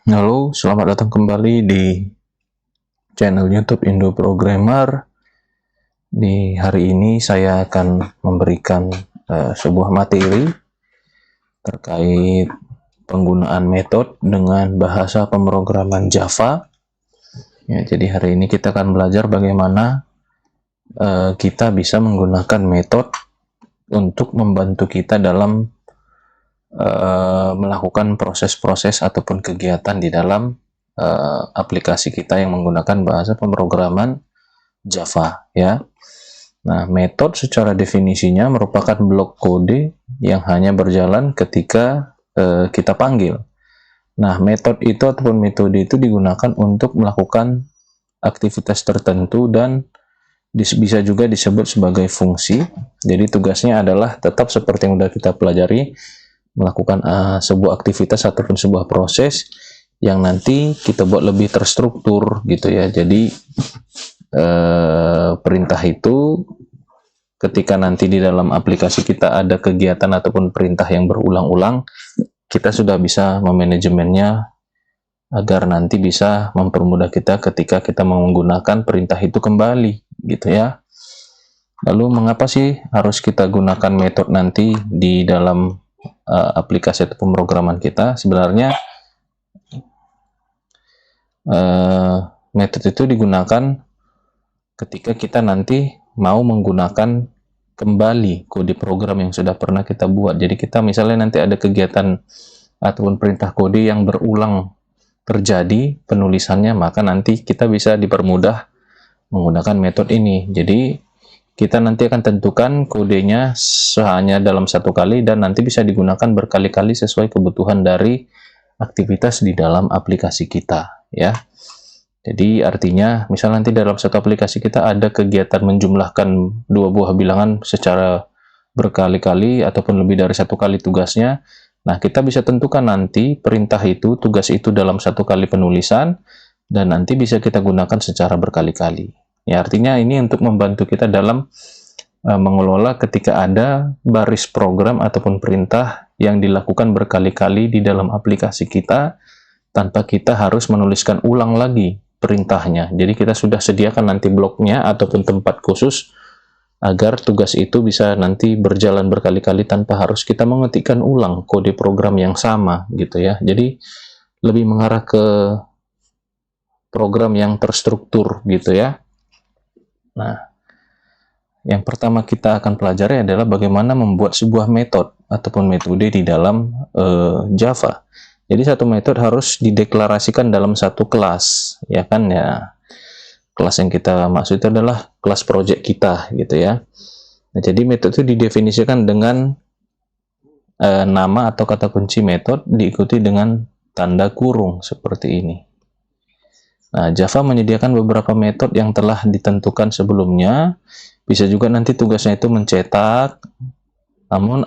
Halo, selamat datang kembali di channel YouTube Indo Programmer. Di hari ini saya akan memberikan sebuah materi terkait penggunaan metode dengan bahasa pemrograman Java. Ya, jadi hari ini kita akan belajar bagaimana kita bisa menggunakan metode untuk membantu kita dalam melakukan proses-proses ataupun kegiatan di dalam aplikasi kita yang menggunakan bahasa pemrograman Java, ya. Nah, metode secara definisinya merupakan blok kode yang hanya berjalan ketika kita panggil. Nah, metode itu ataupun metode itu digunakan untuk melakukan aktivitas tertentu dan bisa juga disebut sebagai fungsi. Jadi tugasnya adalah tetap seperti yang sudah kita pelajari, melakukan sebuah aktivitas ataupun sebuah proses yang nanti kita buat lebih terstruktur gitu ya. Jadi perintah itu ketika nanti di dalam aplikasi kita ada kegiatan ataupun perintah yang berulang-ulang, kita sudah bisa memanajemennya agar nanti bisa mempermudah kita ketika kita menggunakan perintah itu kembali gitu ya. Lalu mengapa sih harus kita gunakan metode nanti di dalam aplikasi atau pemrograman kita? Sebenarnya metode itu digunakan ketika kita nanti mau menggunakan kembali kode program yang sudah pernah kita buat. Jadi kita misalnya nanti ada kegiatan ataupun perintah kode yang berulang terjadi penulisannya, maka nanti kita bisa dipermudah menggunakan metode ini. Jadi kita nanti akan tentukan kodenya hanya dalam satu kali dan nanti bisa digunakan berkali-kali sesuai kebutuhan dari aktivitas di dalam aplikasi kita, ya. Jadi artinya misal nanti dalam satu aplikasi kita ada kegiatan menjumlahkan dua buah bilangan secara berkali-kali ataupun lebih dari satu kali tugasnya. Nah, kita bisa tentukan nanti perintah itu, tugas itu dalam satu kali penulisan dan nanti bisa kita gunakan secara berkali-kali. Ya, artinya ini untuk membantu kita dalam mengelola ketika ada baris program ataupun perintah yang dilakukan berkali-kali di dalam aplikasi kita tanpa kita harus menuliskan ulang lagi perintahnya. Jadi kita sudah sediakan nanti bloknya ataupun tempat khusus agar tugas itu bisa nanti berjalan berkali-kali tanpa harus kita mengetikkan ulang kode program yang sama gitu ya. Jadi lebih mengarah ke program yang terstruktur gitu ya. Nah, yang pertama kita akan pelajari adalah bagaimana membuat sebuah metode ataupun metode di dalam Java. Jadi satu metode harus dideklarasikan dalam satu kelas, ya kan ya. Kelas yang kita maksud itu adalah kelas project kita gitu ya. Nah, jadi metode itu didefinisikan dengan nama atau kata kunci metode diikuti dengan tanda kurung seperti ini. Nah, Java menyediakan beberapa metode yang telah ditentukan sebelumnya. Bisa juga nanti tugasnya itu mencetak, namun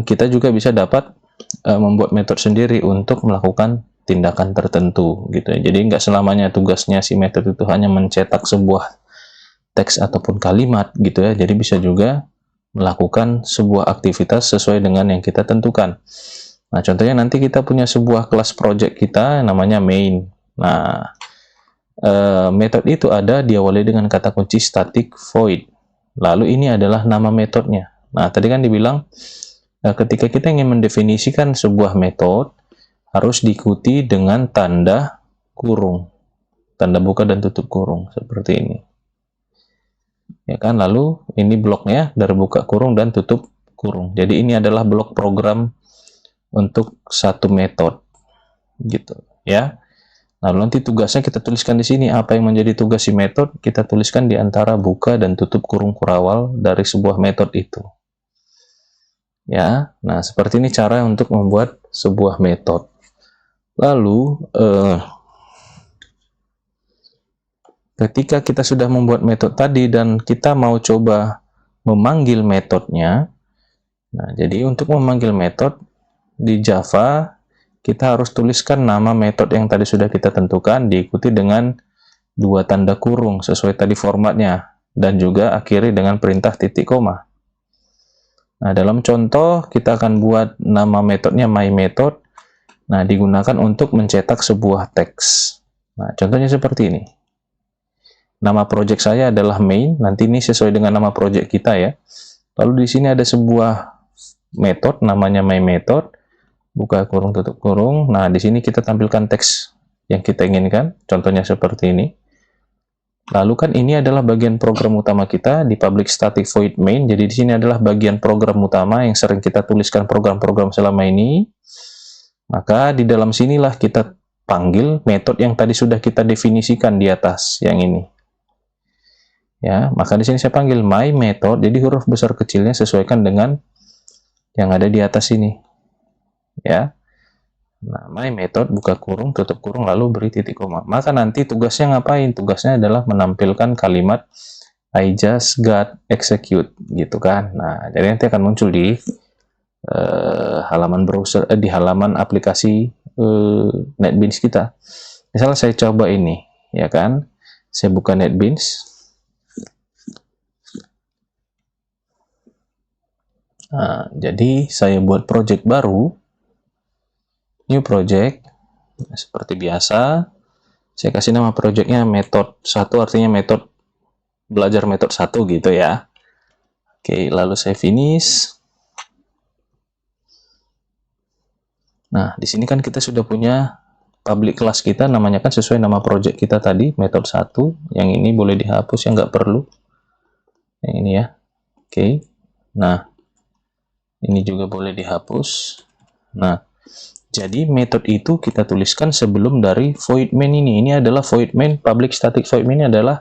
kita juga bisa dapat membuat metode sendiri untuk melakukan tindakan tertentu gitu ya. Jadi nggak selamanya tugasnya si metode itu hanya mencetak sebuah teks ataupun kalimat gitu ya. Jadi bisa juga melakukan sebuah aktivitas sesuai dengan yang kita tentukan. Nah, contohnya nanti kita punya sebuah kelas project kita namanya main. Nah, metode itu ada diawali dengan kata kunci static void. Lalu ini adalah nama metodenya. Nah, tadi kan dibilang ketika kita ingin mendefinisikan sebuah metode harus diikuti dengan tanda kurung, tanda buka dan tutup kurung seperti ini, ya kan. Lalu ini bloknya dari buka kurung dan tutup kurung. Jadi ini adalah blok program untuk satu metode gitu ya. Lalu nanti tugasnya kita tuliskan di sini, apa yang menjadi tugas si metode kita tuliskan di antara buka dan tutup kurung kurawal dari sebuah metode itu. Ya, nah seperti ini cara untuk membuat sebuah metode. Lalu ketika kita sudah membuat metode tadi dan kita mau coba memanggil metodenya, nah jadi untuk memanggil metode di Java kita harus tuliskan nama metode yang tadi sudah kita tentukan diikuti dengan dua tanda kurung sesuai tadi formatnya dan juga akhiri dengan perintah titik koma. Nah, dalam contoh kita akan buat nama metodenya my method Nah, digunakan untuk mencetak sebuah teks. Nah, contohnya seperti ini. Nama project saya adalah main, nanti ini sesuai dengan nama project kita ya. Lalu di sini ada sebuah metode, namanya myMethod, buka kurung tutup kurung. Nah, di sini kita tampilkan teks yang kita inginkan, contohnya seperti ini. Lalu kan ini adalah bagian program utama kita di public static void main. Jadi di sini adalah bagian program utama yang sering kita tuliskan program-program selama ini. Maka di dalam sinilah kita panggil metode yang tadi sudah kita definisikan di atas yang ini. Ya, maka di sini saya panggil myMethod. Jadi huruf besar kecilnya sesuaikan dengan yang ada di atas ini. Ya. Nah, myMethod buka kurung tutup kurung lalu beri titik koma. Maka nanti tugasnya ngapain? Tugasnya adalah menampilkan kalimat I just got execute gitu kan. Nah, jadi nanti akan muncul di halaman browser, di halaman aplikasi NetBeans kita. Misalnya saya coba ini, ya kan? Saya buka NetBeans. Nah, jadi saya buat project baru, new project, seperti biasa. Saya kasih nama projectnya metode 1, artinya metode belajar metode 1 gitu ya. Oke, lalu saya finish. Nah, di sini kan kita sudah punya public class kita, namanya kan sesuai nama project kita tadi, metode 1. Yang ini boleh dihapus, yang nggak perlu. Yang ini ya. Oke. Nah, ini juga boleh dihapus. Nah, jadi metode itu kita tuliskan sebelum dari void main ini. Ini adalah void main, public static void main ini adalah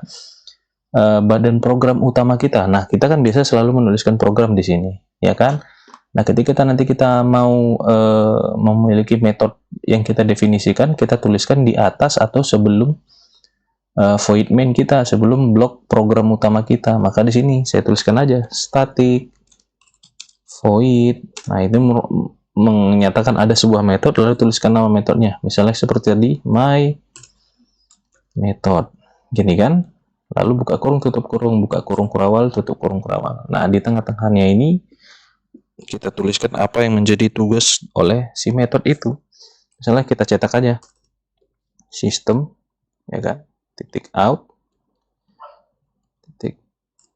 badan program utama kita. Nah, kita kan biasa selalu menuliskan program di sini, ya kan? Nah, ketika nanti kita mau memiliki metode yang kita definisikan, kita tuliskan di atas atau sebelum void main kita, sebelum blok program utama kita. Maka di sini saya tuliskan aja static void. Nah, itu menyatakan ada sebuah metode, lalu tuliskan nama metodenya. Misalnya seperti tadi, myMethod. Gini kan? Lalu buka kurung, tutup kurung, buka kurung kurawal, tutup kurung kurawal. Nah, di tengah-tengahnya ini kita tuliskan apa yang menjadi tugas oleh si metode itu. Misalnya kita cetak aja sistem, ya kan, titik out, titik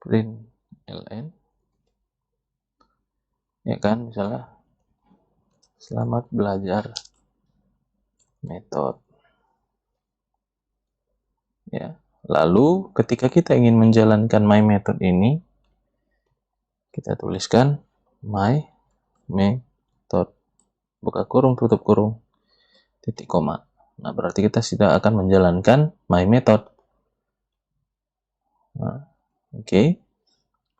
print ln, ya kan, misalnya selamat belajar metode. Ya, lalu ketika kita ingin menjalankan myMethod ini, kita tuliskan myMethod, buka kurung tutup kurung, titik koma. Nah, berarti kita sudah akan menjalankan myMethod. Nah, oke.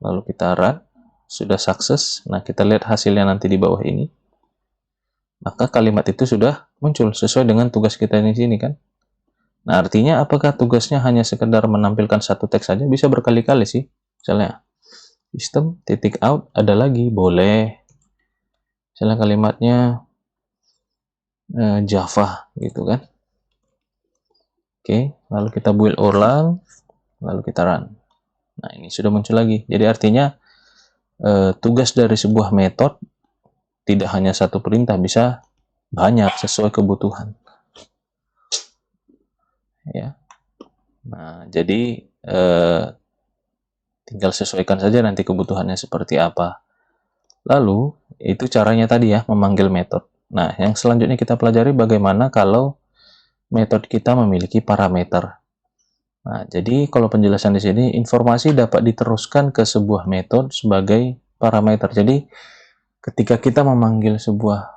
Lalu kita run, sudah sukses. Nah, kita lihat hasilnya nanti di bawah ini. Maka kalimat itu sudah muncul sesuai dengan tugas kita di sini kan. Nah, artinya apakah tugasnya hanya sekedar menampilkan satu teks saja? Bisa berkali-kali sih. Misalnya sistem titik out, ada lagi, boleh. Misalnya kalimatnya Java gitu kan. Oke, lalu kita build ulang, lalu kita run. Nah, ini sudah muncul lagi. Jadi artinya tugas dari sebuah metode tidak hanya satu perintah, bisa banyak sesuai kebutuhan. Ya. Nah, jadi tinggal sesuaikan saja nanti kebutuhannya seperti apa. Lalu, itu caranya tadi ya, memanggil metode. Nah, yang selanjutnya kita pelajari bagaimana kalau metode kita memiliki parameter. Nah, jadi kalau penjelasan di sini, informasi dapat diteruskan ke sebuah metode sebagai parameter. Jadi, ketika kita memanggil sebuah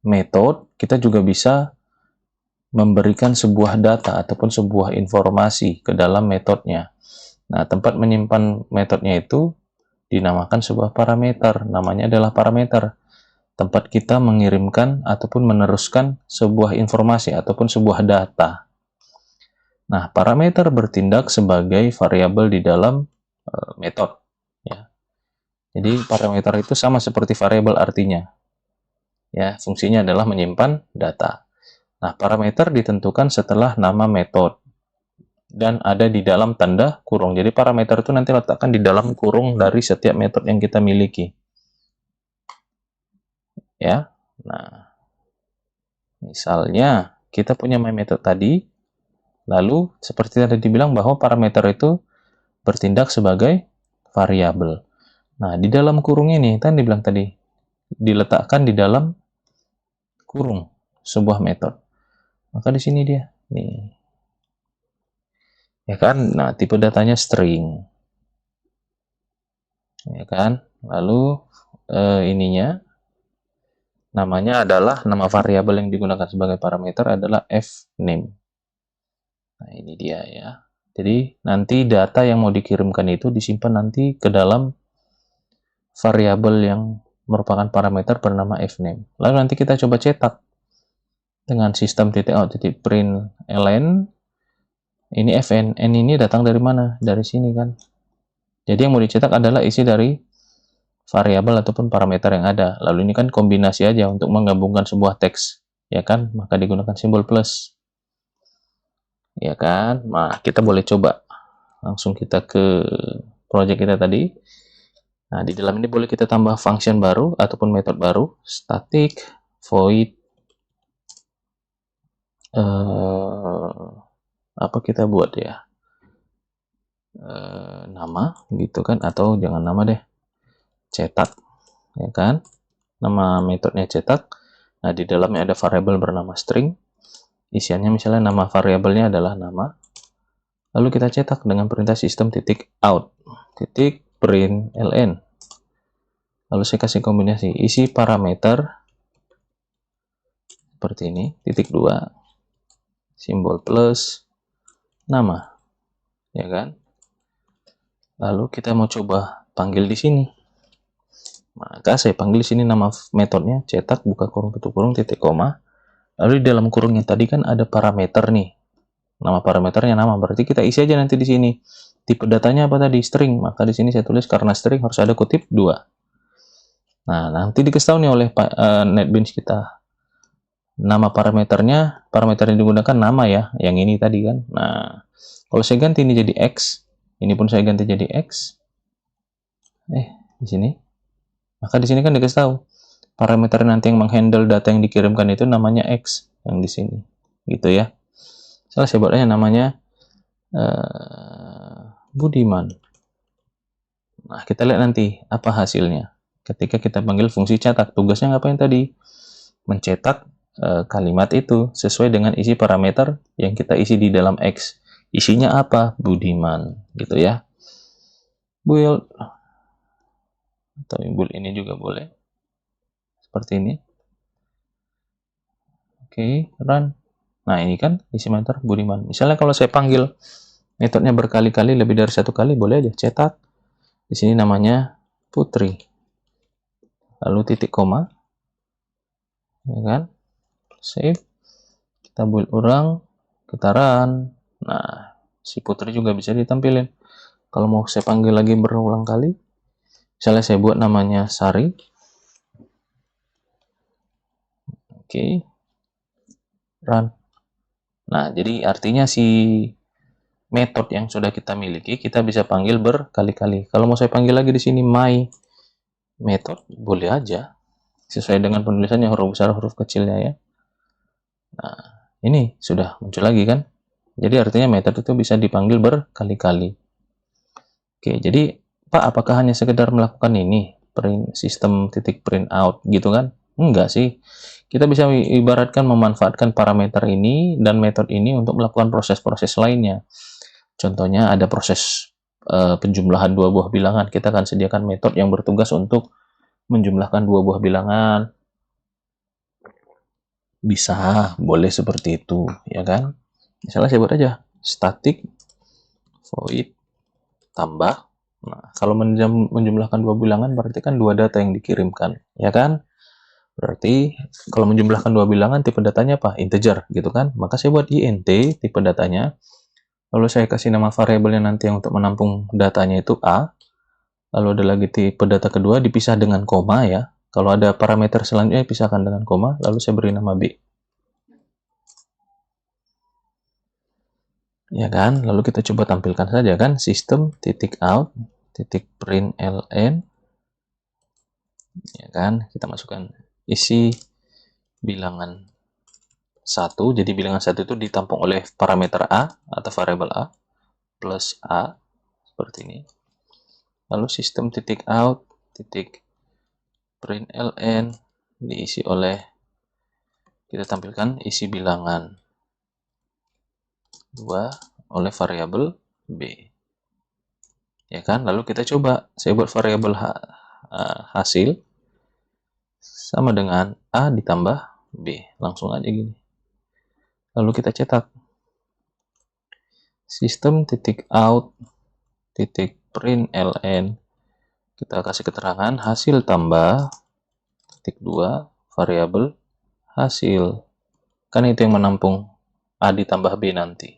metode, kita juga bisa memberikan sebuah data ataupun sebuah informasi ke dalam metodenya. Nah, tempat menyimpan metodenya itu dinamakan sebuah parameter. Namanya adalah parameter. Tempat kita mengirimkan ataupun meneruskan sebuah informasi ataupun sebuah data. Nah, parameter bertindak sebagai variabel di dalam metode. Ya. Jadi, parameter itu sama seperti variabel artinya. Ya, fungsinya adalah menyimpan data. Nah, parameter ditentukan setelah nama metode dan ada di dalam tanda kurung. Jadi parameter itu nanti letakkan di dalam kurung dari setiap metode yang kita miliki. Ya. Nah, Misalnya, kita punya myMethod tadi, lalu seperti tadi dibilang bahwa parameter itu bertindak sebagai variabel. Nah, di dalam kurung ini, kan dibilang tadi, diletakkan di dalam kurung sebuah metode. Maka di sini dia, nih, ya kan? Nah, tipe datanya string, ya kan? Lalu ininya, namanya adalah nama variabel yang digunakan sebagai parameter adalah fname. Nah, ini dia ya. Jadi, nanti data yang mau dikirimkan itu disimpan nanti ke dalam variabel yang merupakan parameter bernama fname. Lalu nanti kita coba cetak dengan sistem .out.print ln. Ini fn. N ini datang dari mana? Dari sini kan. Jadi yang mau dicetak adalah isi dari variabel ataupun parameter yang ada. Lalu ini kan kombinasi aja untuk menggabungkan sebuah teks, ya kan? Maka digunakan simbol plus. Ya kan? Nah, kita boleh coba. Langsung kita ke project kita tadi. Nah, di dalam ini boleh kita tambah function baru ataupun metode baru, static void apa kita buat ya? Nama gitu kan, atau jangan nama deh. Cetak, ya kan? Nama metodenya cetak. Nah, di dalamnya ada variabel bernama string. Isiannya misalnya nama variabelnya adalah nama. Lalu kita cetak dengan perintah sistem .out .print ln. Lalu saya kasih kombinasi isi parameter seperti ini, .2, simbol plus, nama, ya kan? Lalu kita mau coba panggil di sini. Maka saya panggil di sini nama metodenya cetak buka kurung tutup kurung titik koma. Lalu di dalam kurungnya tadi kan ada parameter nih. Nama parameternya nama, berarti kita isi aja nanti di sini. Tipe datanya apa tadi? String. Maka di sini saya tulis karena string harus ada kutip 2. Nah, nanti dikasih tahu nih oleh NetBeans kita. Nama parameternya, parameter yang digunakan nama ya, yang ini tadi kan. Nah, kalau saya ganti ini jadi X, ini pun saya ganti jadi X. Di sini. Maka di sini kan dikasih tahu parameter nanti yang menghandle data yang dikirimkan itu namanya X yang di sini. Gitu ya. Salah saya buatnya namanya Budiman. Nah, kita lihat nanti apa hasilnya. Ketika kita panggil fungsi cetak, tugasnya ngapain tadi? Mencetak kalimat itu sesuai dengan isi parameter yang kita isi di dalam X. Isinya apa? Budiman, gitu ya. Build atau build ini juga boleh. Seperti ini. Oke, run. Nah, ini kan isi parameter Budiman. Misalnya kalau saya panggil metodenya berkali-kali, lebih dari satu kali, boleh aja cetak. Di sini namanya Putri. Lalu titik koma. Ya kan? Save. Kita build ulang, kita run. Nah, si Putri juga bisa ditampilin. Kalau mau saya panggil lagi berulang kali, misalnya saya buat namanya Sari. Oke. Run. Nah, jadi artinya si metode yang sudah kita miliki, kita bisa panggil berkali-kali. Kalau mau saya panggil lagi di sini my method, boleh aja. Sesuai dengan penulisannya, huruf besar, huruf kecilnya ya. Nah, ini sudah muncul lagi kan. Jadi artinya metode itu bisa dipanggil berkali-kali. Oke, jadi Pak, apakah hanya sekedar melakukan ini, sistem .print out gitu kan? Enggak sih. Kita bisa ibaratkan memanfaatkan parameter ini dan metode ini untuk melakukan proses-proses lainnya. Contohnya ada proses penjumlahan dua buah bilangan. Kita akan sediakan metode yang bertugas untuk menjumlahkan dua buah bilangan. Bisa, boleh seperti itu, ya kan? Misalnya saya buat aja static void tambah. Nah, kalau menjumlahkan dua bilangan berarti kan dua data yang dikirimkan, ya kan? Berarti kalau menjumlahkan dua bilangan tipe datanya apa? Integer, gitu kan? Maka saya buat int tipe datanya. Lalu saya kasih nama variabelnya nanti yang untuk menampung datanya itu A. Lalu ada lagi tipe data kedua dipisah dengan koma ya. Kalau ada parameter selanjutnya pisahkan dengan koma, lalu saya beri nama B. Ya kan? Lalu kita coba tampilkan saja kan sistem .out .print ln. Ya kan? Kita masukkan isi bilangan 1, jadi bilangan 1 itu ditampung oleh parameter A atau variabel A plus A seperti ini. Lalu sistem titik out titik println diisi oleh, kita tampilkan isi bilangan 2 oleh variabel B. Ya kan? Lalu kita coba, saya buat variabel hasil sama dengan A ditambah B. Langsung aja gini. Lalu kita cetak sistem titik out titik println, kita kasih keterangan hasil tambah titik 2 variabel hasil, kan itu yang menampung A ditambah B nanti,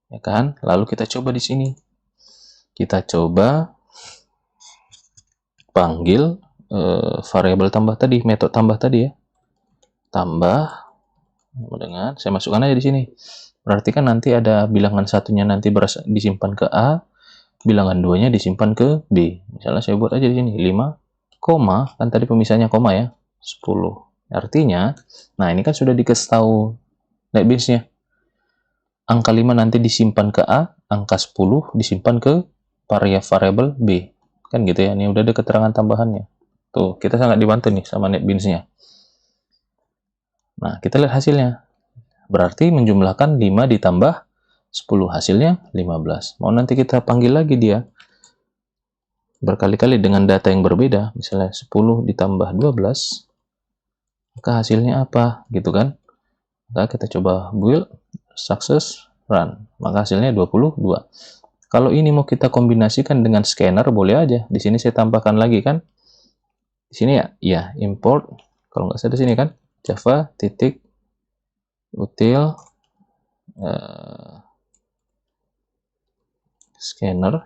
ya kan? Lalu kita coba di sini, kita coba panggil variabel tambah tadi, metode tambah tadi ya, tambah dengan, saya masukkan aja di sini. Berarti kan nanti ada bilangan satunya nanti disimpan ke A, bilangan 2-nya disimpan ke B. Misalnya saya buat aja di sini 5, koma, kan tadi pemisahnya koma ya, 10. Artinya, nah ini kan sudah dikasih tahu NetBeans-nya. Angka 5 nanti disimpan ke A, angka 10 disimpan ke variabel B. Kan gitu ya, ini udah ada keterangan tambahannya. Tuh, kita sangat dibantu nih sama NetBeans-nya. Nah, kita lihat hasilnya. Berarti menjumlahkan 5 ditambah 10, hasilnya 15. Mau nanti kita panggil lagi dia berkali-kali dengan data yang berbeda, misalnya 10 ditambah 12, maka hasilnya apa? Gitu kan? Maka kita coba build, success, run. Maka hasilnya 22. Kalau ini mau kita kombinasikan dengan scanner, boleh aja. Di sini saya tambahkan lagi kan. Di sini ya, ya import. Kalau nggak salah di sini kan, Java titik util scanner.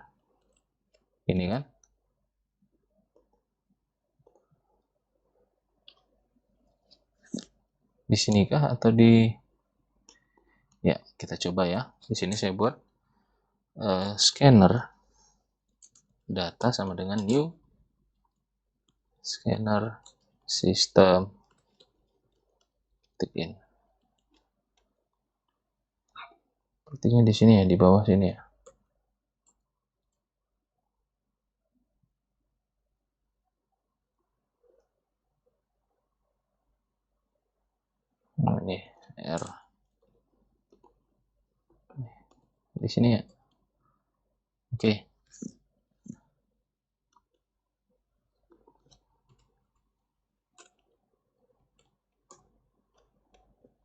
Ini kan. Di sini kah atau di, ya kita coba ya. Di sini saya buat scanner data sama dengan new scanner system in. Sepertinya di sini ya, di bawah sini ya. Oh, ini R di sini ya. Oke.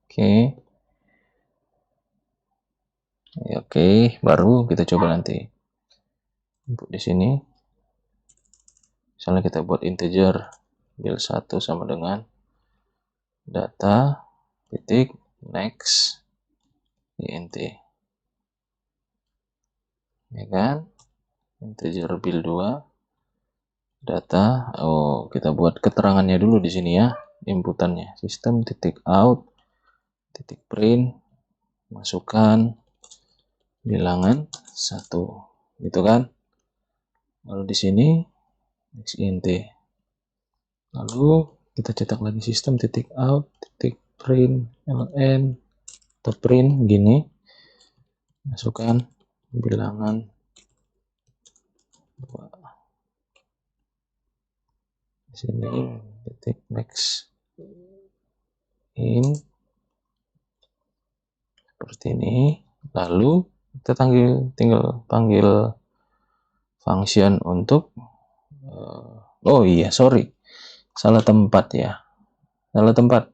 Oke. Ya, oke, baru kita coba nanti input di sini. Misalnya kita buat integer build 1 sama dengan data titik next int, ya kan? Integer build 2 data, oh kita buat keterangannya dulu di sini ya, inputannya sistem titik out titik print, masukkan bilangan 1, gitu kan? Lalu di sini next int, lalu kita cetak lagi sistem titik out titik print ln atau print gini, masukkan bilangan 2. Di sini titik next in seperti ini. Lalu kita tinggal panggil function untuk oh iya, sorry, salah tempat ya, salah tempat.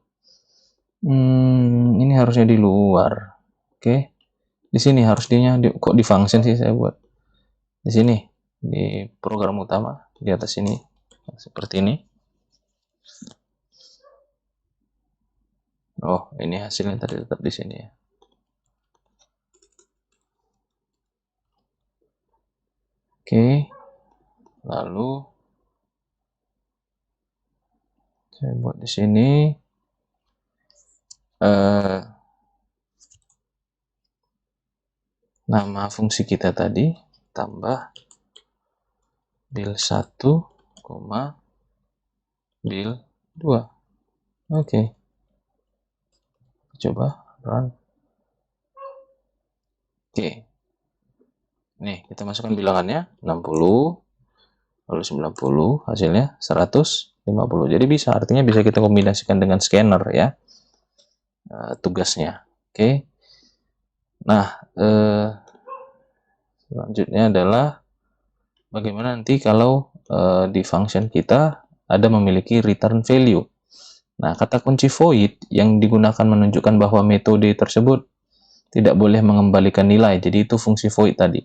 Ini harusnya di luar. Oke, di sini harus kok di function sih saya buat di sini di program utama di atas ini seperti ini. Oh, ini hasilnya tadi tetap di sini ya. Oke, lalu saya buat di sini nama fungsi kita tadi tambah build 1, build 2. Oke. Coba run. Oke. Nih, kita masukkan bilangannya 60, lalu 90, hasilnya 150. Jadi bisa, artinya bisa kita kombinasikan dengan scanner ya, tugasnya. Oke. Nah, selanjutnya adalah bagaimana nanti kalau di function kita ada memiliki return value. Nah, kata kunci void yang digunakan menunjukkan bahwa metode tersebut tidak boleh mengembalikan nilai. Jadi itu fungsi void tadi.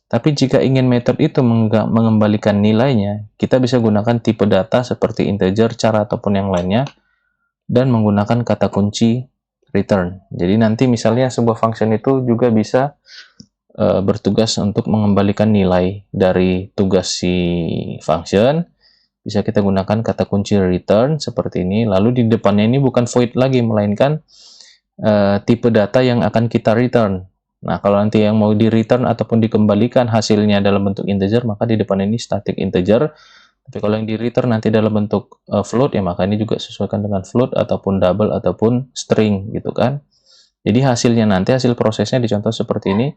Tapi jika ingin metode itu mengembalikan nilainya, kita bisa gunakan tipe data seperti integer, char, ataupun yang lainnya, dan menggunakan kata kunci return. Jadi nanti misalnya sebuah function itu juga bisa bertugas untuk mengembalikan nilai dari tugas si function. Bisa kita gunakan kata kunci return seperti ini. Lalu di depannya ini bukan void lagi, melainkan tipe data yang akan kita return. Nah, kalau nanti yang mau di-return ataupun dikembalikan hasilnya dalam bentuk integer, maka di depan ini static integer. Tapi kalau yang di-return nanti dalam bentuk float, ya maka ini juga sesuaikan dengan float ataupun double ataupun string gitu kan. Jadi hasilnya nanti, hasil prosesnya dicontoh seperti ini.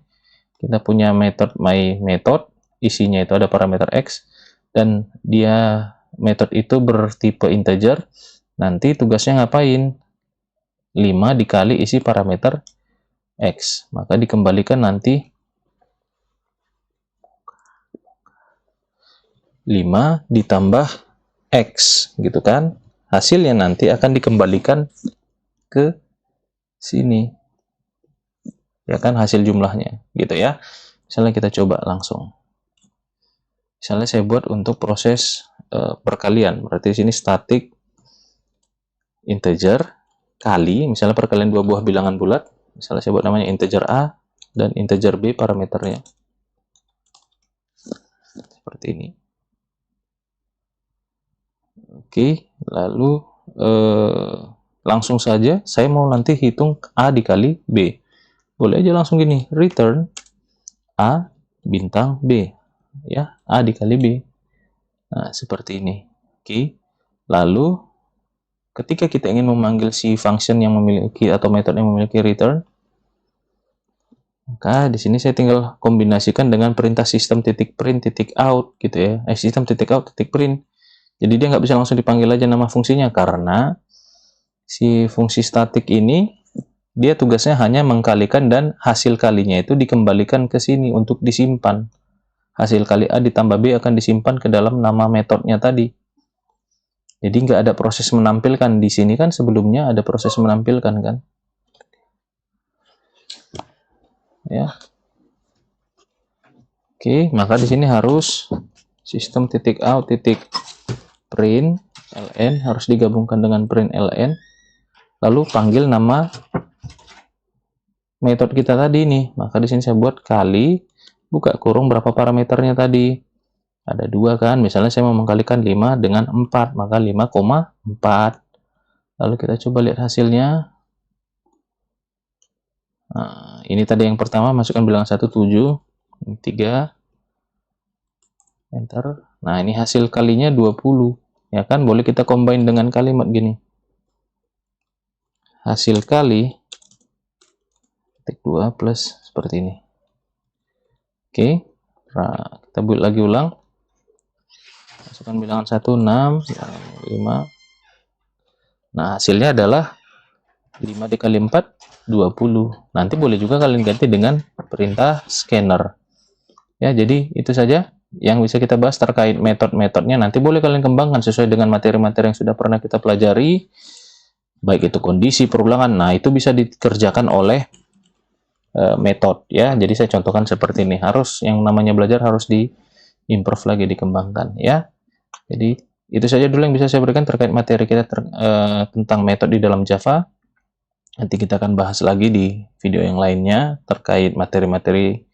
Kita punya method myMethod, isinya itu ada parameter x, dan dia method itu bertipe integer. Nanti tugasnya ngapain? 5 dikali isi parameter x, maka dikembalikan nanti 5 ditambah x gitu kan. Hasilnya nanti akan dikembalikan ke sini ya kan, hasil jumlahnya gitu ya. Misalnya kita coba langsung, misalnya saya buat untuk proses perkalian, berarti di sini static integer kali, misalnya perkalian dua buah bilangan bulat, misalnya saya buat namanya integer a dan integer b parameternya seperti ini. Oke, lalu langsung saja saya mau nanti hitung a dikali b. Boleh aja langsung gini, return a bintang b ya, a dikali b. Nah, seperti ini. Oke. Lalu ketika kita ingin memanggil si function yang memiliki atau metode yang memiliki return, maka di sini saya tinggal kombinasikan dengan perintah system.print.out gitu ya. System.out.print. Jadi dia nggak bisa langsung dipanggil aja nama fungsinya, karena si fungsi statik ini dia tugasnya hanya mengkalikan dan hasil kalinya itu dikembalikan ke sini untuk disimpan. Hasil kali A ditambah B akan disimpan ke dalam nama metodenya tadi. Jadi nggak ada proses menampilkan. Di sini kan sebelumnya ada proses menampilkan kan. Ya. Oke, maka di sini harus system.out.print ln harus digabungkan dengan print ln. Lalu panggil nama metode kita tadi nih. Maka di sini saya buat kali buka kurung berapa parameternya tadi. Ada 2 kan, misalnya saya mau mengkalikan 5 dengan 4, maka 5,4. Lalu kita coba lihat hasilnya. Nah, ini tadi yang pertama, masukkan bilangan 1, 7, 3, enter. Nah, ini hasil kalinya 20. Ya kan, boleh kita combine dengan kalimat gini. Hasil kali, ketik 2 plus, seperti ini. Oke, nah, kita buat lagi ulang. Masukkan bilangan 1, 6, 5. Nah, hasilnya adalah 5 dikali 4, 20. Nanti boleh juga kalian ganti dengan perintah scanner. Ya, jadi itu saja yang bisa kita bahas terkait metode-metodenya. Nanti boleh kalian kembangkan sesuai dengan materi-materi yang sudah pernah kita pelajari. Baik itu kondisi, perulangan. Nah, itu bisa dikerjakan oleh metode ya. Jadi saya contohkan seperti ini. Harus yang namanya belajar harus di-improve lagi, dikembangkan ya. Jadi itu saja dulu yang bisa saya berikan terkait materi kita tentang metode di dalam Java. Nanti kita akan bahas lagi di video yang lainnya terkait materi-materi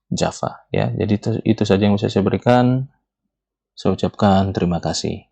Java ya. Jadi itu saja yang bisa saya berikan. Saya ucapkan terima kasih.